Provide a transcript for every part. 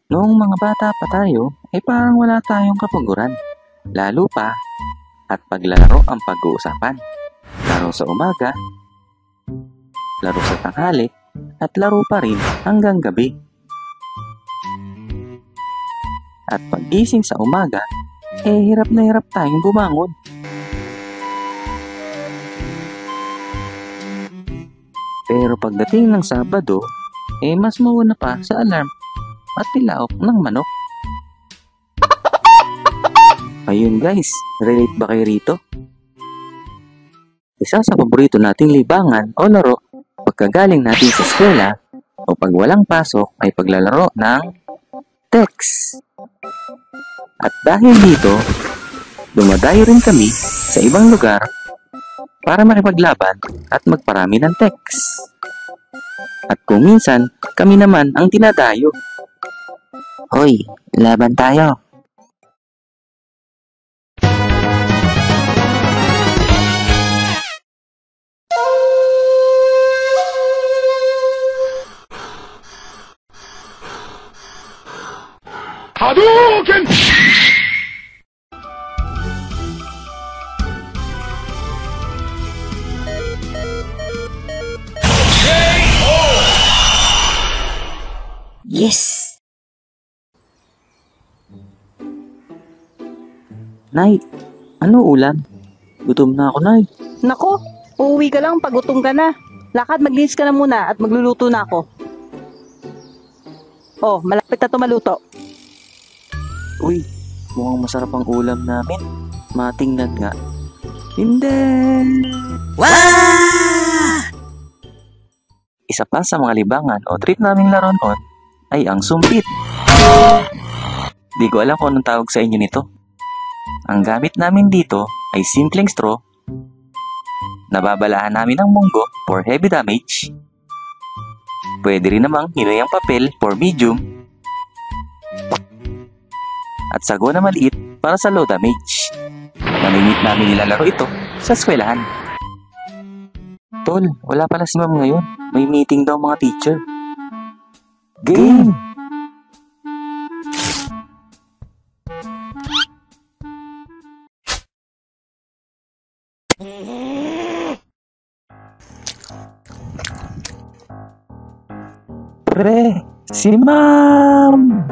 Noong mga bata pa tayo, ay parang wala tayong kapaguran. Lalo pa at paglalaro ang pag-uusapan. Laro sa umaga, laro sa tanghali, at laro pa rin hanggang gabi. At pag-gising sa umaga, hirap na hirap tayong bumangon. Pero pagdating ng Sabado, mas mauna pa sa alarm at tilaok ng manok. Ayun guys, relate ba kayo rito? Isa sa paborito nating libangan o laro pagkagaling natin sa eskwela o pag walang pasok ay paglalaro ng text. At dahil dito, dumadayo rin kami sa ibang lugar para makipaglaban at magparami ng text. At kung minsan, kami naman ang tinadayo. Hoy, laban tayo! Hadouken! Yes! Nay, ano ulam? Gutom na ako, Nay. Nako, uuwi ka lang pag gutom ka na. Lakad, maglinis ka na muna at magluluto na ako. Oh, malapit na ito maluto. Uy, mukhang masarap ang ulam namin. Matingnan nga. Hindi! Wow! Isa pa sa mga libangan o trip naming laro noon ay ang sumpit. Di ko alam kung anong tawag sa inyo nito. Ang gamit namin dito ay simpleng straw. Nababalahan namin ng munggo for heavy damage. Pwede rin namang hinuyang papel for medium. At sago na maliit para sa low damage. Namimit namin nilalaro ito sa eskwelahan. Tol, wala pala si ma'am ngayon. May meeting daw mga teacher. Game! Pre, si ma'am!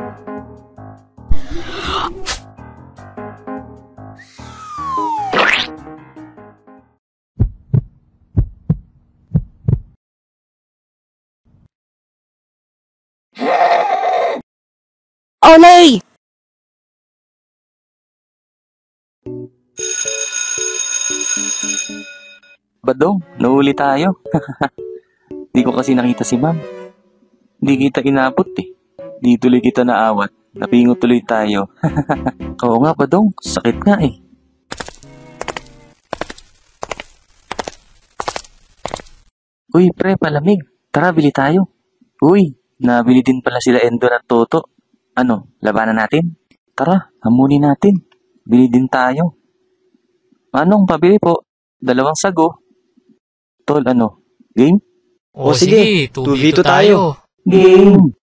Olay! Badong, nahuli tayo. Di ko kasi nakita si ma'am. Di kita inabot eh. Di tuloy kita naawat. Napingot tuloy tayo. Oo nga, Badong. Sakit nga eh. Uy, pre, palamig. Tara, bili tayo. Uy, nabili din pala sila Endor at Toto. Ano, labanan natin? Tara, hamunin natin. Bili din tayo. Anong pabili po? 2 sago. Tol, ano? Game? O sige, 2v2 tayo. Game!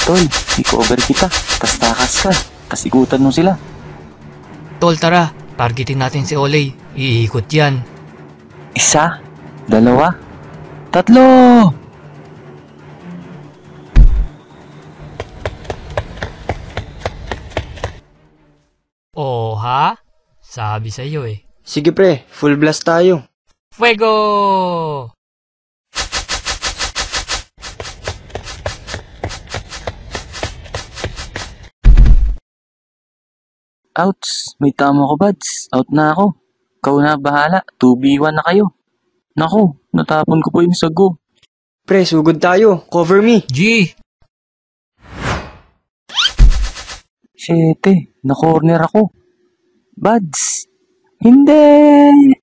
Tol, i-cover kita. Tas takas ka. Tas ikutan mo sila. Tol, tara. Targetin natin si Olay. Iikot yan. 1, 2, 3! Oh, ha? Sabi sa'yo eh. Sige pre, full blast tayo. Fuego! Outs! May tama ko, buds. Out na ako. Ikaw na bahala. 2v1 na kayo. Naku, natapon ko po yung sago. Pre, sugod tayo. Cover me. G! 7, na-corner ako. Buds! Hindi!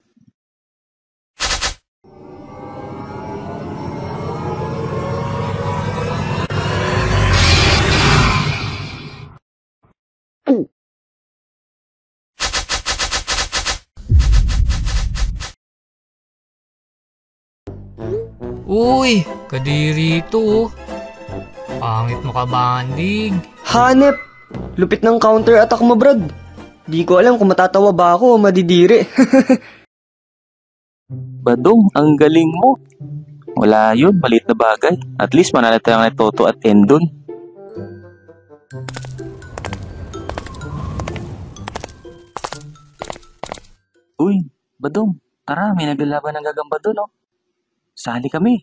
Uy, kadiri ito. Pangit mo ka, bandig. Hanep! Lupit ng counter attack mo, Brad. Di ko alam kung matatawa ba ako o madidiri. Badong, ang galing mo. Wala yun, maliit na bagay. At least manalo tayo ng Toto at Endon. Uy, Badong, tara, may naglalaban ng gagamba doon, oh. Sali kami.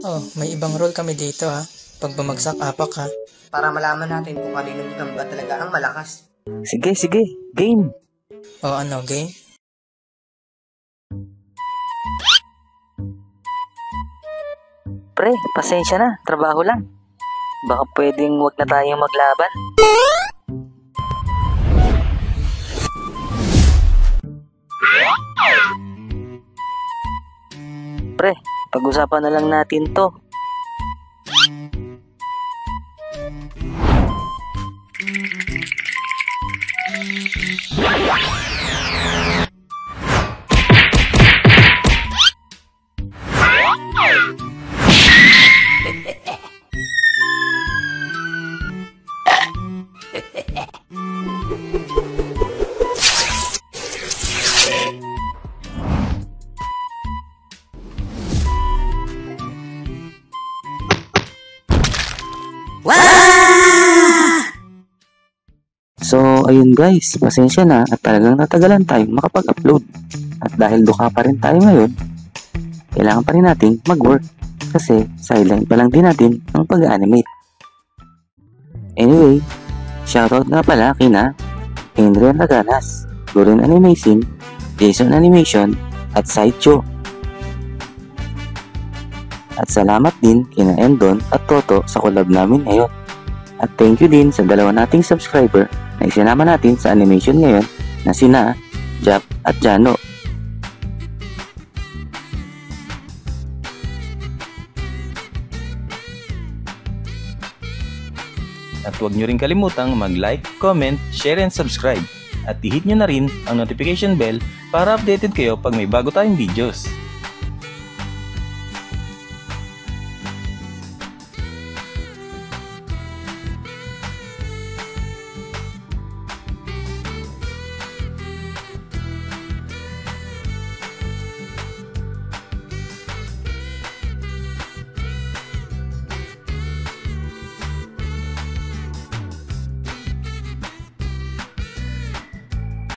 Oh, may ibang role kami dito ha. Pag bumagsak, apak ha. Para malaman natin kung kaninong gamba talaga ang malakas. Sige, sige, game. O ano, game? Pre, pasensya na, trabaho lang. Baka pwedeng wag na tayong maglaban. Pre, pag-usapan na lang natin to. So, ayun guys, pasensya na at talagang natagalan tayong makapag-upload. At dahil duka pa rin tayo ngayon, kailangan pa rin nating mag-work kasi sideline pa lang din natin ang pag-animate. Anyway, shoutout nga pala kina Adrian Raganas, Loren Animation, Jason Animation, at Sideshow. At salamat din kina Endon at Toto sa collab namin ngayon. At thank you din sa dalawa nating subscriber na isinama natin sa animation ngayon na sina Jap at Jano. At huwag nyo rin kalimutang mag-like, comment, share, and subscribe. At i-hit nyo na rin ang notification bell para updated kayo pag may bago tayong videos.